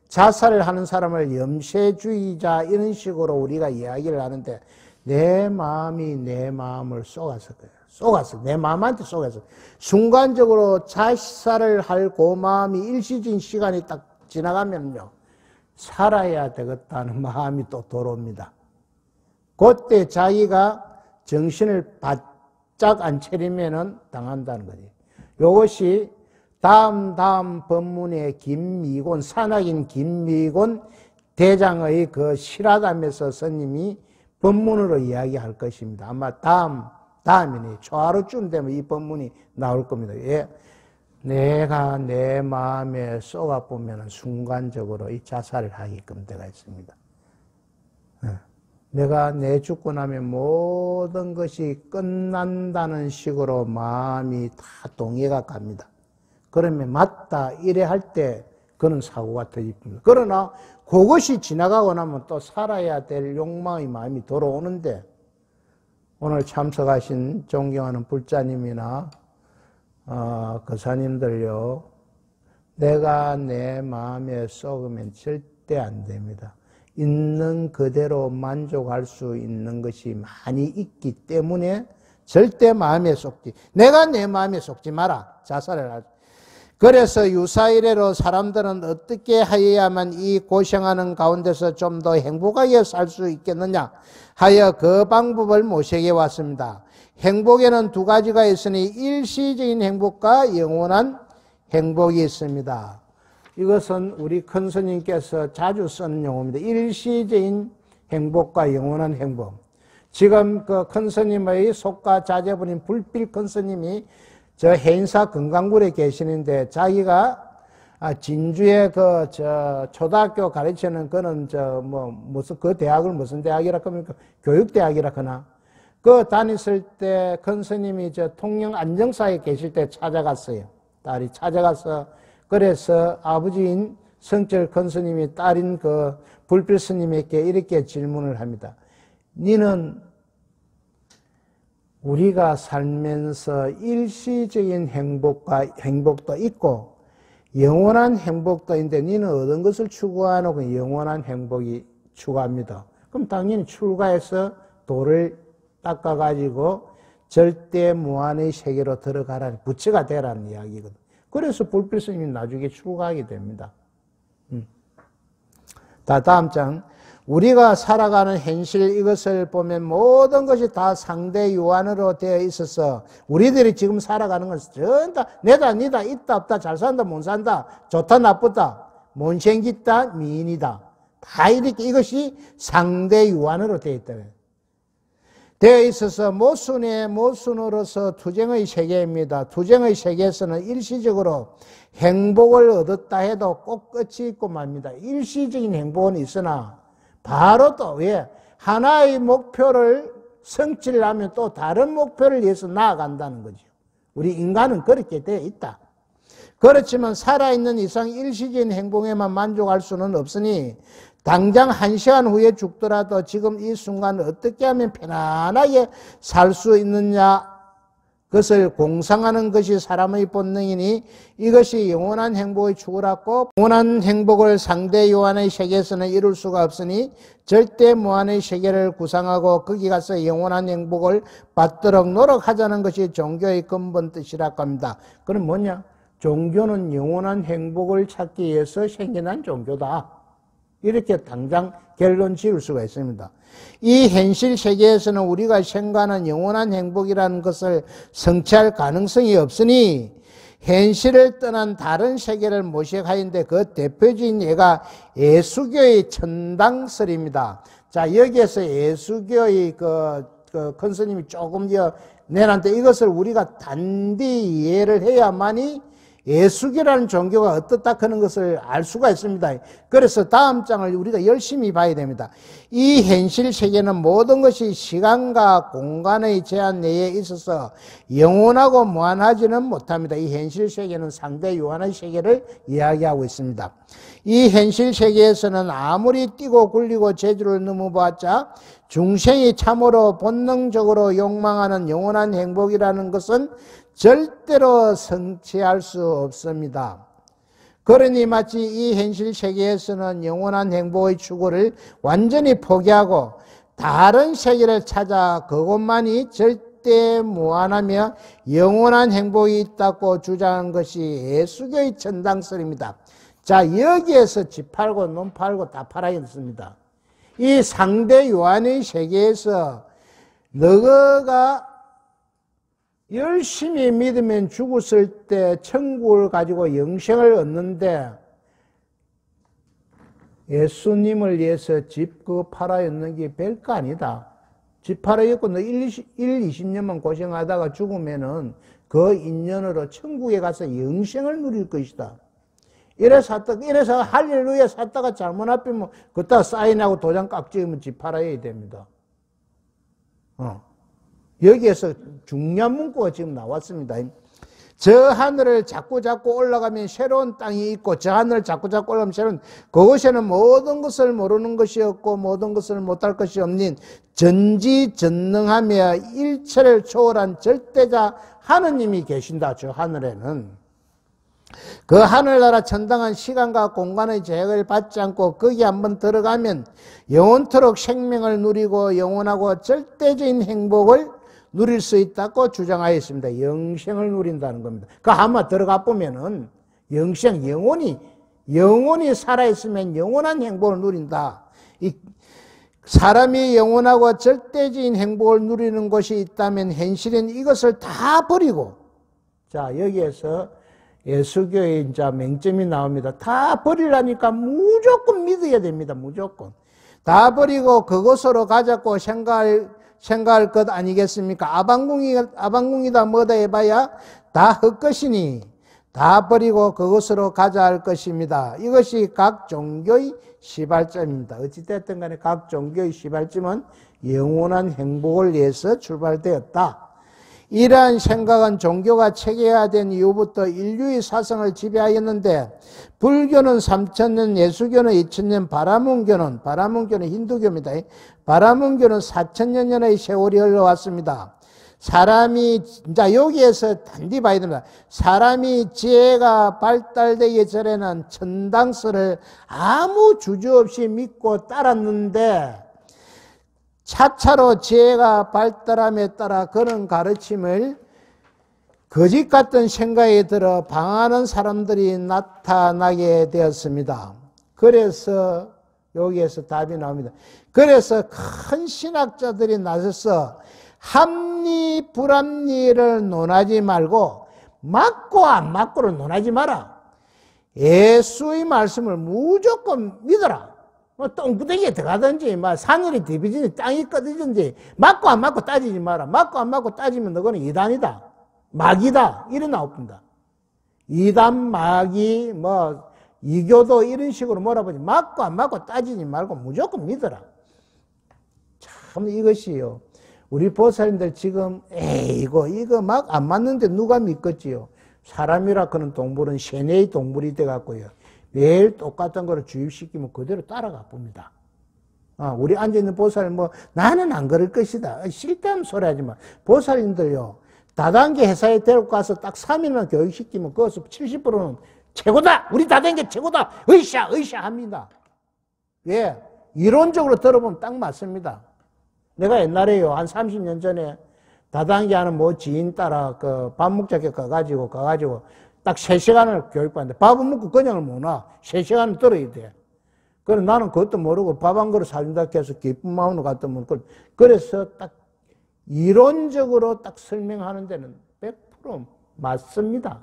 자살을 하는 사람을 염세주의자 이런 식으로 우리가 이야기를 하는데 내 마음이 내 마음을 쏘가서 그래요. 쏘가서 내 마음한테 쏘가서 순간적으로 자살을 할 그 마음이 일시적인 시간이 딱 지나가면요 살아야 되겠다는 마음이 또 들어옵니다. 그때 자기가 정신을 짝 안 차리면은 당한다는 거지. 요것이 다음 법문의 김미곤, 산악인 김미곤 대장의 그 실화담에서 스님이 법문으로 이야기할 것입니다. 아마 다음이네. 초하루쯤 되면 이 법문이 나올 겁니다. 예. 내가 내 마음에 쏘아보면 순간적으로 이 자살을 하게끔 되어 있습니다. 내가 내 죽고 나면 모든 것이 끝난다는 식으로 마음이 다 동해가 갑니다. 그러면 맞다 이래 할 때 그런 사고가 터집니다. 그러나 그것이 지나가고 나면 또 살아야 될 욕망의 마음이 돌아오는데 오늘 참석하신 존경하는 불자님이나 거사님들요, 내가 내 마음에 썩으면 절대 안 됩니다. 있는 그대로 만족할 수 있는 것이 많이 있기 때문에 절대 마음에 썩지. 내가 내 마음에 썩지 마라. 자살을 하지. 그래서 유사이래로 사람들은 어떻게 하여야만 이 고생하는 가운데서 좀 더 행복하게 살 수 있겠느냐 하여 그 방법을 모색해 왔습니다. 행복에는 두 가지가 있으니 일시적인 행복과 영원한 행복이 있습니다. 이것은 우리 큰 스님께서 자주 쓰는 용어입니다. 일시적인 행복과 영원한 행복. 지금 그 큰 스님의 속가 자제분인 불필 큰 스님이 저 해인사 건강굴에 계시는데 자기가 진주에 초등학교 가르치는 그는 무슨 그 대학을 무슨 대학이라 합니까? 교육대학이라 하나. 그 다녔을 때 큰 스님이 통영 안정사에 계실 때 찾아갔어요. 딸이 찾아가서 그래서 아버지인 성철 큰 스님이 딸인 그 불필 스님에게 이렇게 질문을 합니다. 니는 우리가 살면서 일시적인 행복도 있고 영원한 행복도 있는데 니는 어떤 것을 추구하노? 그 영원한 행복이 추구합니다. 그럼 당연히 출가해서 도를 닦아가지고 절대 무한의 세계로 들어가라는 부처가 되라는 이야기거든. 그래서 불필 스님이 나중에 출가하게 됩니다. 다음 장. 우리가 살아가는 현실 이것을 보면 모든 것이 다 상대 유한으로 되어 있어서 우리들이 지금 살아가는 것은 전부 다 내다 니다 있다 없다 잘 산다 못 산다 좋다 나쁘다 못생겼다 미인이다 다 이렇게 이것이 상대 유한으로 되어 있다. 되어 있어서 모순으로서 투쟁의 세계입니다. 투쟁의 세계에서는 일시적으로 행복을 얻었다 해도 꼭 끝이 있고 맙니다. 일시적인 행복은 있으나 바로 또 하나의 목표를 성취하면 또 다른 목표를 위해서 나아간다는 거죠. 우리 인간은 그렇게 되어 있다. 그렇지만 살아있는 이상 일시적인 행복에만 만족할 수는 없으니 당장 1시간 후에 죽더라도 지금 이 순간을 어떻게 하면 편안하게 살 수 있느냐 그것을 공상하는 것이 사람의 본능이니 이것이 영원한 행복의 추구라고 영원한 행복을 상대 유한의 세계에서는 이룰 수가 없으니 절대 무한의 세계를 구상하고 거기 가서 영원한 행복을 받도록 노력하자는 것이 종교의 근본 뜻이라고 합니다. 그럼 뭐냐? 종교는 영원한 행복을 찾기 위해서 생겨난 종교다. 이렇게 당장 결론 지을 수가 있습니다. 이 현실 세계에서는 우리가 생각하는 영원한 행복이라는 것을 성취할 가능성이 없으니 현실을 떠난 다른 세계를 모색하는데 그 대표적인 예가 예수교의 천당설입니다. 자, 여기에서 예수교의 큰 스님이 조금 내놨는데 이것을 우리가 단디 이해를 해야만이 예수교라는 종교가 어떻다 하는 것을 알 수가 있습니다. 그래서 다음 장을 우리가 열심히 봐야 됩니다. 이 현실 세계는 모든 것이 시간과 공간의 제한 내에 있어서 영원하고 무한하지는 못합니다. 이 현실 세계는 상대 유한의 세계를 이야기하고 있습니다. 이 현실 세계에서는 아무리 뛰고 굴리고 재주를 넘어봤자 중생이 참으로 본능적으로 욕망하는 영원한 행복이라는 것은 절대로 성취할 수 없습니다. 그러니 마치 이 현실 세계에서는 영원한 행복의 추구를 완전히 포기하고 다른 세계를 찾아 그것만이 절대 무한하며 영원한 행복이 있다고 주장한 것이 예수교의 천당설입니다. 자, 여기에서 집 팔고 놈 팔고 다 팔아야겠습니다. 이 상대 유한의 세계에서 너가 열심히 믿으면 죽었을 때 천국을 가지고 영생을 얻는데 예수님을 위해서 집 그거 팔아였는 게 별거 아니다. 집 팔아였고 너 20년만 고생하다가 죽으면은 그 인연으로 천국에 가서 영생을 누릴 것이다. 이래서 할렐루야 샀다가 잘못 앞이면 그따 사인하고 도장 깍 찍으면 집 팔아야 됩니다. 여기에서 중요한 문구가 지금 나왔습니다. 저 하늘을 자꾸 올라가면 새로운 땅이 있고 저 하늘을 자꾸 올라가면 새로운 그것에는 모든 것을 모르는 것이 없고 모든 것을 못할 것이 없는 전지전능하며 일체를 초월한 절대자 하느님이 계신다. 저 하늘에는. 그 하늘나라 천당한 시간과 공간의 제약을 받지 않고 거기 한번 들어가면 영원토록 생명을 누리고 영원하고 절대적인 행복을 누릴 수 있다고 주장하였습니다. 영생을 누린다는 겁니다. 그 한번 들어가 보면은 영생, 영원히 살아있으면 영원한 행복을 누린다. 사람이 영원하고 절대적인 행복을 누리는 곳이 있다면 현실은 이것을 다 버리고, 자, 여기에서 예수교의 이제 맹점이 나옵니다. 다 버리라니까 무조건 믿어야 됩니다. 무조건. 다 버리고 그곳으로 가자고 생각할 것 아니겠습니까? 아방궁이다 뭐다 해봐야 다 헛것이니 다 버리고 그곳으로 가자 할 것입니다. 이것이 각 종교의 시발점입니다. 어찌됐든 간에 각 종교의 시발점은 영원한 행복을 위해서 출발되었다. 이러한 생각은 종교가 체계화된 이후부터 인류의 사상을 지배하였는데 불교는 3000년, 예수교는 2000년, 바라문교는 힌두교입니다. 바라문교는 4000년의 세월이 흘러왔습니다. 사람이, 자, 여기에서 단디 봐야 됩니다. 사람이 지혜가 발달되기 전에는 천당설을 아무 주저없이 믿고 따랐는데 차차로 지혜가 발달함에 따라 그런 가르침을 거짓 같은 생각이 들어 방하는 사람들이 나타나게 되었습니다. 그래서 여기에서 답이 나옵니다. 그래서 큰 신학자들이 나서서 합리, 불합리를 논하지 말고 맞고 안 맞고를 논하지 마라. 예수의 말씀을 무조건 믿어라. 똥부대기에 들어가든지, 산울이 뒤비든지, 땅이 꺼지든지, 맞고 안 맞고 따지지 마라. 맞고 안 맞고 따지면 너는 이단이다. 마귀다. 이래 나옵니다. 이단, 마귀, 이교도 이런 식으로 몰아보지. 맞고 안 맞고 따지지 말고 무조건 믿어라. 참 이것이요. 우리 보살님들 지금, 이거 막 안 맞는데 누가 믿겠지요. 사람이라 그런 동물은 세뇌의 동물이 돼갖고요. 매일 똑같은 거를 주입시키면 그대로 따라가 봅니다. 우리 앉아있는 보살님 나는 안 그럴 것이다. 쓸데없는 소리 하지 마. 보살님들요. 다단계 회사에 데리고 가서 딱 3일만 교육시키면 그것을 70%는 최고다! 우리 다단계 최고다! 으쌰 합니다. 왜? 이론적으로 들어보면 딱 맞습니다. 내가 옛날에요. 한 30년 전에 다단계 하는 지인 따라 밥 먹자게 가가지고 딱 3시간을 교육받는데 밥은 먹고 그냥을 못 와. 3시간을 들어야 돼. 그래서 나는 그것도 모르고 밥 한 그릇 사준다 해서 기쁜 마음으로 갔더니 그래서 딱 이론적으로 딱 설명하는 데는 100% 맞습니다.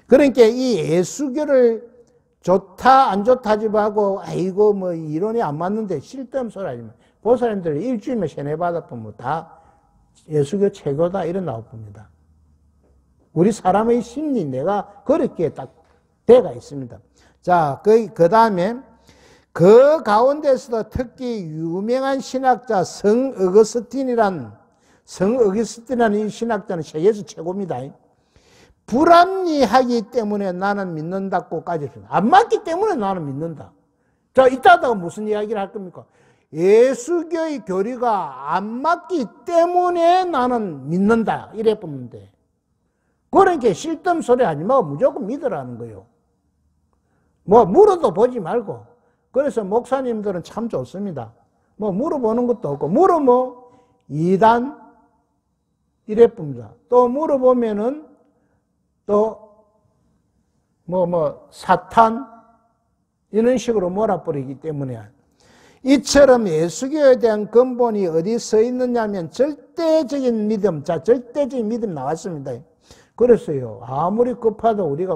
그러니까 이 예수교를 좋다 안 좋다 하지 말고 이론이 안 맞는데 쓸데없는 소리 하지 마. 보살님들 일주일에 세뇌 받아보면 다 예수교 최고다 이런 나올 겁니다. 우리 사람의 심리 내가 그렇게 딱 대가 있습니다. 자, 그 다음에 그 가운데서도 특히 유명한 신학자 성 어거스틴이라는 이 신학자는 세계에서 최고입니다. 불합리하기 때문에 나는 믿는다고까지 했습니다. 안 맞기 때문에 나는 믿는다. 자, 이따다가 무슨 이야기를 할 겁니까? 예수교의 교리가 안 맞기 때문에 나는 믿는다. 이래 보는데. 그러니까 쓸데없는 소리 하지 말고 무조건 믿으라는 거예요. 물어도 보지 말고. 그래서 목사님들은 참 좋습니다. 물어보는 것도 없고, 이단, 이래 봅니다. 또 물어보면은, 사탄, 이런 식으로 몰아버리기 때문에. 이처럼 예수교에 대한 근본이 어디 서 있느냐면 절대적인 믿음, 자, 절대적인 믿음 나왔습니다. 그랬어요. 아무리 급하도 우리가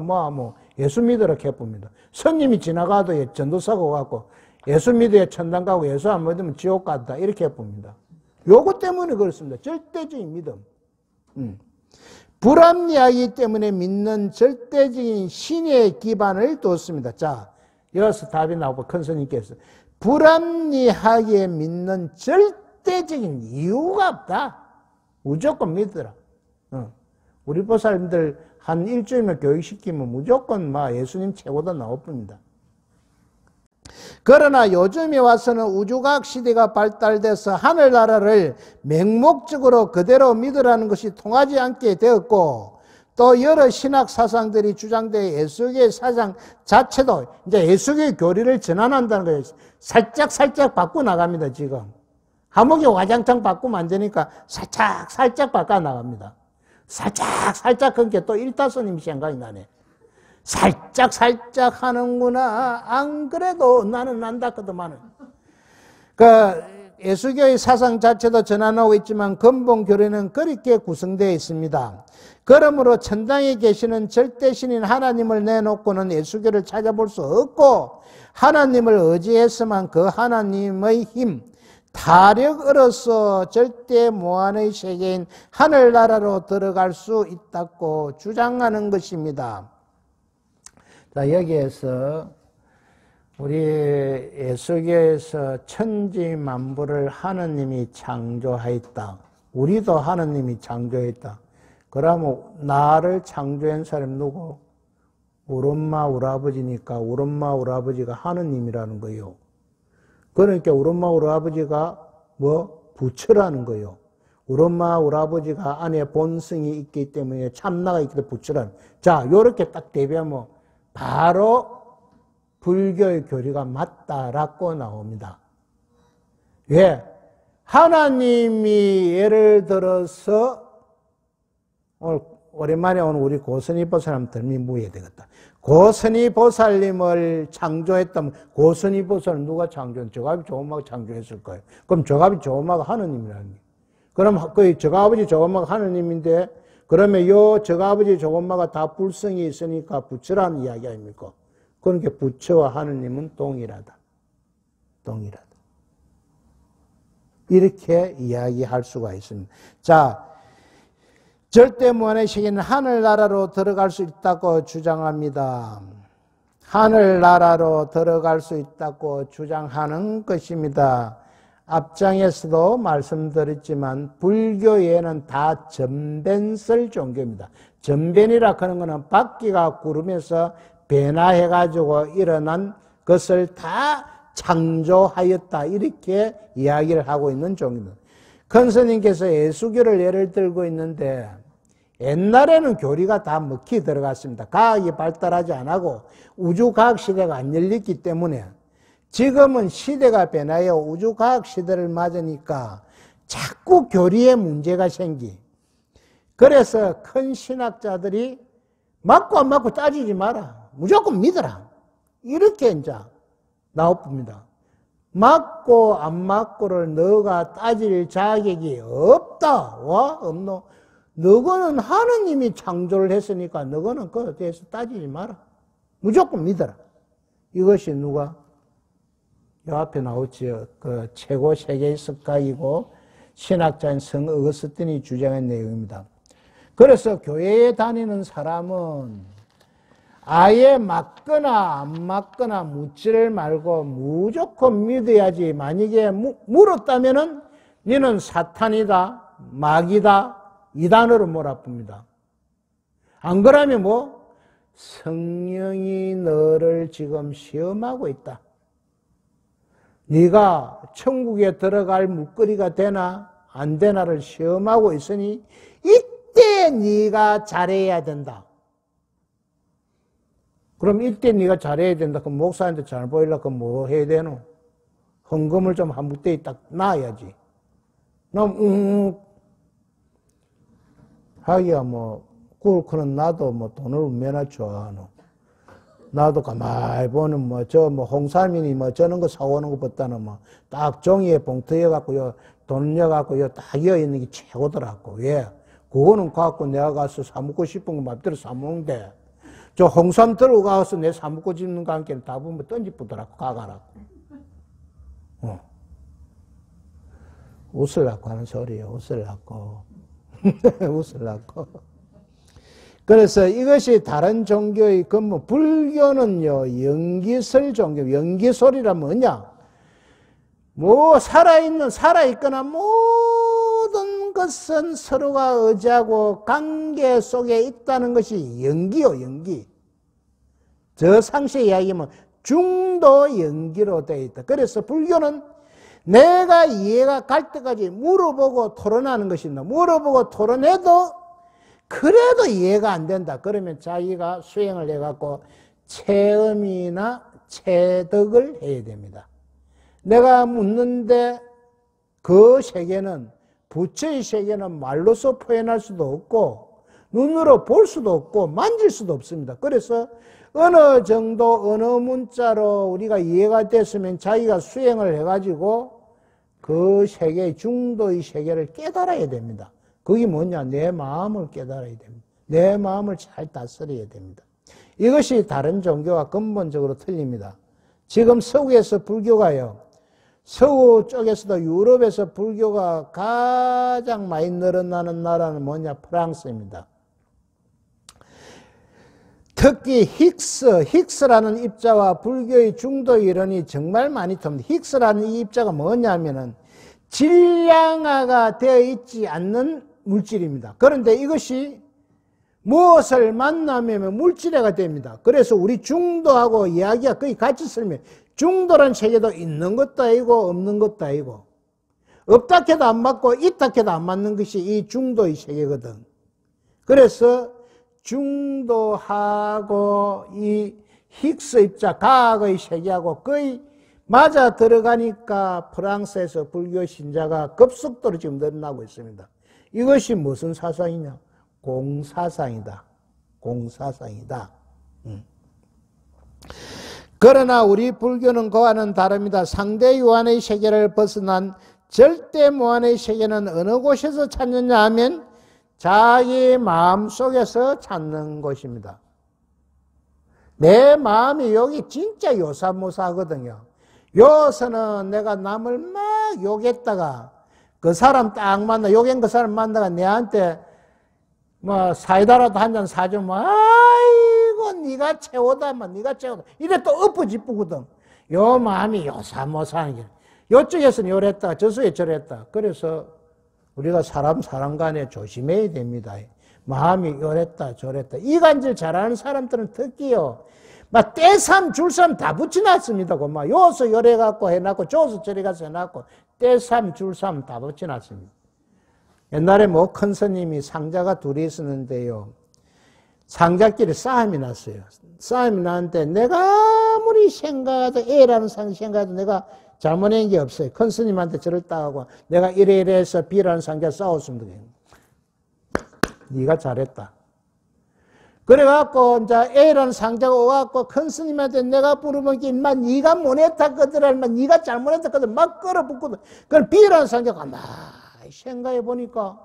예수 믿으라 해봅니다. 스님이 지나가도 전도사고 갖고 예수 믿어야 천당 가고 예수 안 믿으면 지옥 간다. 이렇게 해봅니다. 요거 때문에 그렇습니다. 절대적인 믿음. 불합리하기 때문에 믿는 절대적인 신의 기반을 뒀습니다. 자, 여기서 답이 나오고 큰 스님께서 불합리하게 믿는 절대적인 이유가 없다. 무조건 믿으라. 우리 보살님들 한 일주일만 교육시키면 무조건 예수님 최고다 나올 뿐입니다. 그러나 요즘에 와서는 우주과학 시대가 발달돼서 하늘나라를 맹목적으로 그대로 믿으라는 것이 통하지 않게 되었고, 또 여러 신학 사상들이 주장되어 예수교의 사상 자체도 이제 예수교의 교리를 전환한다는 거예요. 살짝 바꿔 나갑니다, 지금. 하목이 와장창 바꾸면 안 되니까 살짝 바꿔 나갑니다. 살짝 그게 또 일타스님이 생각이 나네. 살짝 하는구나. 안 그래도 나는 난다 그더만은. 예수교의 사상 자체도 전환하고 있지만 근본 교리는 그렇게 구성되어 있습니다. 그러므로 천당에 계시는 절대신인 하나님을 내놓고는 예수교를 찾아볼 수 없고, 하나님을 의지해서만 그 하나님의 힘, 타력으로서 절대 무한의 세계인 하늘나라로 들어갈 수 있다고 주장하는 것입니다. 자, 여기에서 우리 예수교에서 천지만물을 하느님이 창조하였다. 우리도 하느님이 창조했다. 그러면 나를 창조한 사람이 누구? 우리 엄마, 우리 아버지니까 우리 엄마, 우리 아버지가 하느님이라는 거예요. 그러니까 우리 엄마, 우리 아버지가 부처라는 거예요. 우리 엄마, 우리 아버지가 안에 본성이 있기 때문에 참나가 있기 때문에 부처라는. 자, 요렇게 딱 대비하면 바로 불교의 교리가 맞다라고 나옵니다. 왜? 하나님이 예를 들어서 오랜만에 오늘 우리 고선희 보살님 들미무해야 되겠다. 고선희 보살님을 창조했다면 고선희 보살은 누가 창조했는지 저가비 조엄마가 창조했을 거예요. 그럼 저가비 조엄마가 하느님이라는 거예요. 그럼 그 저가아버지 조엄마가 하느님인데 그러면 요 저가아버지 조엄마가 다 불성이 있으니까 부처라는 이야기 아닙니까? 그러니까 부처와 하느님은 동일하다. 동일하다. 이렇게 이야기할 수가 있습니다. 자, 절대무한의 세계는 하늘나라로 들어갈 수 있다고 주장합니다. 하늘나라로 들어갈 수 있다고 주장하는 것입니다. 앞장에서도 말씀드렸지만 불교에는 다 전변설 종교입니다. 전변이라 하는 것은 바퀴가 구르면서 변화해가지고 일어난 것을 다 창조하였다. 이렇게 이야기를 하고 있는 종교입니다. 큰 스님께서 예수교를 예를 들고 있는데 옛날에는 교리가 다 먹히 들어갔습니다. 과학이 발달하지 않고 우주과학 시대가 안 열렸기 때문에 지금은 시대가 변하여 우주과학 시대를 맞으니까 자꾸 교리에 문제가 생기. 그래서 큰 신학자들이 맞고 안 맞고 따지지 마라. 무조건 믿어라. 이렇게 이제 나옵니다. 맞고 안 맞고를 너가 따질 자격이 없다. 와, 없노? 너거는 하느님이 창조를 했으니까 너거는 그에 대해서 따지지 마라. 무조건 믿어라. 이것이 누가? 요 앞에 나오지요. 그 최고 세계의 석가이고 신학자인 성 어거스틴이 주장한 내용입니다. 그래서 교회에 다니는 사람은 아예 맞거나 안 맞거나 묻지를 말고 무조건 믿어야지. 만약에 물었다면은 너는 사탄이다, 마귀다, 이단으로 몰아쁩니다. 안 그러면 성령이 너를 지금 시험하고 있다. 네가 천국에 들어갈 물거리가 되나 안 되나를 시험하고 있으니 이때 네가 잘해야 된다. 그럼 이때 네가 잘해야 된다. 그럼 목사한테 잘 보이려고 그럼 뭐 해야 되노? 헌금을 좀 한 묵대에 딱 놔야지. 하기야 그렇거는 나도 돈을 얼마나 좋아하노. 나도 가만히 보는 홍삼이니 저런 거 사오는 것보다는 딱 종이에 봉투에 갖고요, 돈 넣어갖고요, 딱 이어 있는 게 최고더라고. 왜? 그거는 갖고 내가 가서 사먹고 싶은 거 맘대로 사먹는데, 저 홍삼 들고 가서 내 사먹고 싶는 거 함께 다 보면 던지쁘더라고, 가가라고. 웃으려고 하는 소리예요, 웃으려고. 웃으려고. 그래서 이것이 다른 종교의 근본, 불교는요, 연기설 종교, 연기설이란 뭐냐? 살아있거나 모든 것은 서로가 의지하고 관계 속에 있다는 것이 연기요, 연기. 저 상시 이야기하면 중도 연기로 되어 있다. 그래서 불교는 내가 이해가 갈 때까지 물어보고 토론하는 것입니다. 물어보고 토론해도 그래도 이해가 안 된다. 그러면 자기가 수행을 해갖고 체험이나 체득을 해야 됩니다. 내가 묻는데 그 세계는, 부처의 세계는 말로서 표현할 수도 없고 눈으로 볼 수도 없고 만질 수도 없습니다. 그래서 어느 정도 어느 문자로 우리가 이해가 됐으면 자기가 수행을 해가지고 그 세계, 중도의 세계를 깨달아야 됩니다. 그게 뭐냐? 내 마음을 깨달아야 됩니다. 내 마음을 잘 다스려야 됩니다. 이것이 다른 종교와 근본적으로 틀립니다. 지금 서구에서 불교가요, 서구 쪽에서도 유럽에서 불교가 가장 많이 늘어나는 나라는 뭐냐? 프랑스입니다. 특히 힉스라는 입자와 불교의 중도 이론이 정말 많이 듭니다. 힉스라는 이 입자가 뭐냐면은 질량화가 되어 있지 않는 물질입니다. 그런데 이것이 무엇을 만나면 물질화가 됩니다. 그래서 우리 중도하고 이야기가 거의 같이 설명해요. 중도란 세계도 있는 것도 아니고 없는 것도 아니고, 없다 해도 안 맞고 있다 해도 안 맞는 것이 이 중도의 세계거든. 그래서 중도하고 이 힉스 입자 과학의 세계하고 거의 맞아 들어가니까 프랑스에서 불교 신자가 급속도로 지금 늘어나고 있습니다. 이것이 무슨 사상이냐? 공사상이다. 공사상이다. 그러나 우리 불교는 그와는 다릅니다. 상대 유한의 세계를 벗어난 절대 무한의 세계는 어느 곳에서 찾느냐 하면 자기 마음속에서 찾는 것입니다. 내 마음이 여기 진짜 요사모사하거든요. 요서는 내가 남을 막 욕했다가 그 사람 딱 만나, 욕한 그 사람 만나가 내한테 사이다라도 한 잔 사주면 아이고 네가 최고다만, 네가 최고다 이래 또 엎어지쁘거든. 요 마음이 요사모사한 게, 요쪽에서는 요랬다 저쪽에 저랬다. 그래서 우리가 사람 간에 조심해야 됩니다. 마음이 요랬다 저랬다. 이간질 잘하는 사람들은 특히요, 막 떼삼 줄삼 다 붙여놨습니다. 요서 요래갖고 해놨고 저서 저래 가서 해놨고 떼삼 줄삼 다 붙여놨습니다. 옛날에 큰 스님이 상자가 둘이 있었는데요, 상자끼리 싸움이 났어요. 싸움이 났는데 내가 아무리 생각해도, A라는 상자 생각해도 내가 잘못한 게 없어요. 큰 스님한테 저를 따가고 내가 이래 해서 B라는 상자 싸웠습니다. 네가 잘했다. 그래갖고 이제 A라는 상자가 와갖고 큰 스님한테 내가 부르면 인마 네가 못했다 거더라, 인마 네가 잘못했다 거더라 막 끌어붙거든. 그럼 B라는 상자가 막 생각해 보니까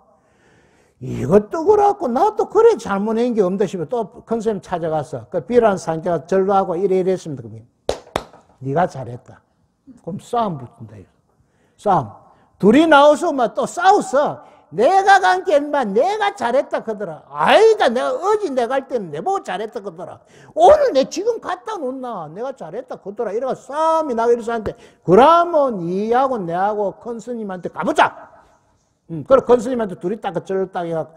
이것도 그렇고 나도 그래 잘못한 게 없다 싶어 또 큰 스님 찾아가서 그 B라는 상자가 절로하고 이래 했습니다. 그러면 네가 잘했다. 그럼 싸움 붙는다. 싸움. 둘이 나와서 막 또 싸웠어. 내가 간 게 인마 내가 잘했다 그더라. 아니다, 내가 어제 내가 갈 때는 내보고 잘했다 그더라. 오늘 내 지금 갖다 놓나 내가 잘했다 그더라. 이래가 싸움이 나고 이래서 하는데, 그러면 니하고 내하고 큰 스님한테 가보자. 그래 큰 스님한테 둘이 딱 쩔딱 해갖고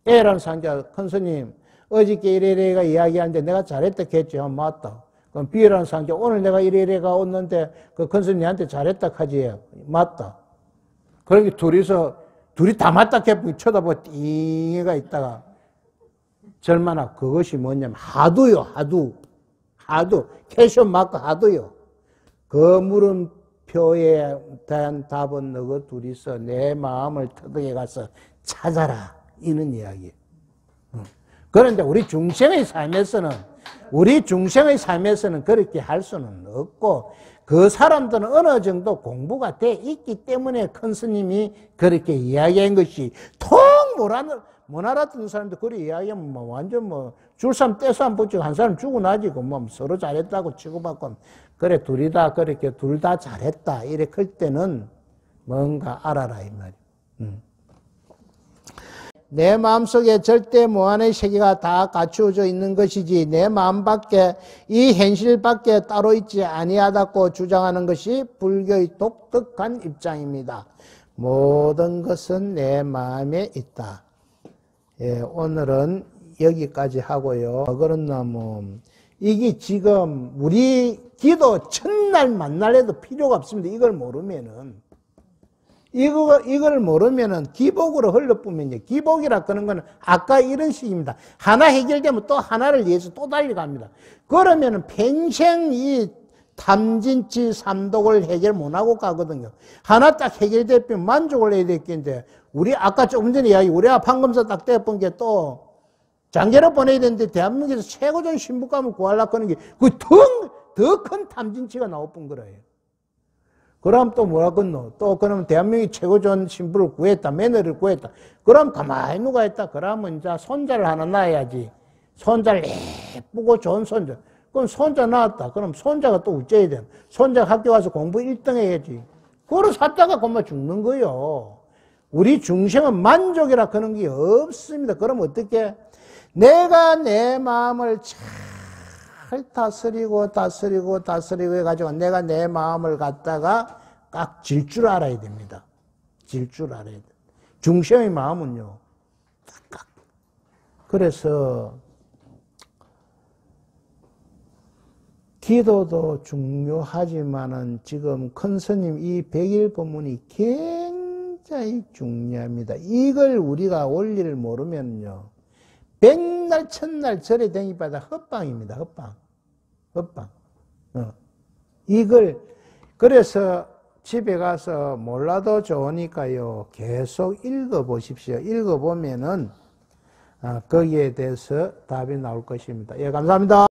A라는 상자, 큰 스님 어저께 이래가 이야기하는데 내가 잘했다 했지. 맞다. 그럼 B라는 상자, 오늘 내가 이래가 왔는데 그 큰 스님한테 잘했다 하지. 맞다. 그러니까 둘이 다 맞다 해보니 쳐다보고 띵해가 있다가 절만하고, 그것이 뭐냐면 하두요. 하두. 캐시온 맞고 하두요. 그 물음표에 대한 답은 너가 둘이서 내 마음을 터득해 가서 찾아라, 이런 이야기예요. 그런데 우리 중생의 삶에서는 우리 중생의 삶에서는 그렇게 할 수는 없고, 그 사람들은 어느 정도 공부가 돼 있기 때문에 큰 스님이 그렇게 이야기한 것이, 못 알아듣는 사람도 그래 이야기하면 뭐 완전 뭐 줄삼 떼삼 붙이고 한 사람 죽고 나지, 뭐 서로 잘했다고 치고받고, 그래 둘이 다 그렇게 둘 다 잘했다 이렇게 할 때는 뭔가 알아라 이 말이야. 내 마음속에 절대 무한의 세계가 다 갖추어져 있는 것이지 내 마음 밖에, 이 현실 밖에 따로 있지 아니하다고 주장하는 것이 불교의 독특한 입장입니다. 모든 것은 내 마음에 있다. 예, 오늘은 여기까지 하고요. 그렇나 뭐 이게 지금 우리 기도 첫날 만날에도 필요가 없습니다. 이걸 모르면은, 이걸 모르면은 기복으로 흘러보면요. 기복이라 그런 거는 아까 이런 식입니다. 하나 해결되면 또 하나를 위해서 또 달려갑니다. 그러면은 평생 이 탐진치 삼독을 해결 못하고 가거든요. 하나 딱 해결되면 만족을 해야 되겠는데, 우리 아까 조금 전에 이야기, 우리 판검사 딱 떼본 게 또 장계로 보내야 되는데, 대한민국에서 최고전 신부감을 구하려고 하는 게 그 더 큰 탐진치가 나올 뿐 거예요. 그럼 또 뭐라 건노? 또 그러면 대한민국이 최고전 신부를 구했다, 며느리를 구했다. 그럼 가만히 누가 했다? 그러면 이제 손자를 하나 낳아야지. 손자를 예쁘고 좋은 손자. 그럼 손자 낳았다. 그럼 손자가 또 어째야 돼? 손자가 학교 와서 공부 1등 해야지. 그걸 샀다가 그만 죽는 거요. 우리 중생은 만족이라 그런 게 없습니다. 그럼 어떻게? 내가 내 마음을 잘 다스리고 해가지고 내가 내 마음을 갖다가 딱 질 줄 알아야 됩니다. 질 줄 알아야 돼. 중생의 마음은요, 딱. 그래서 기도도 중요하지만은 지금 큰 스님 이 100일 법문이 굉장히 중요합니다. 이걸 우리가 원리를 모르면요, 백날 천날 절에 댕기바다 헛방입니다. 헛방. 이걸 그래서 집에 가서 몰라도 좋으니까요, 계속 읽어보십시오. 읽어보면은 거기에 대해서 답이 나올 것입니다. 예, 감사합니다.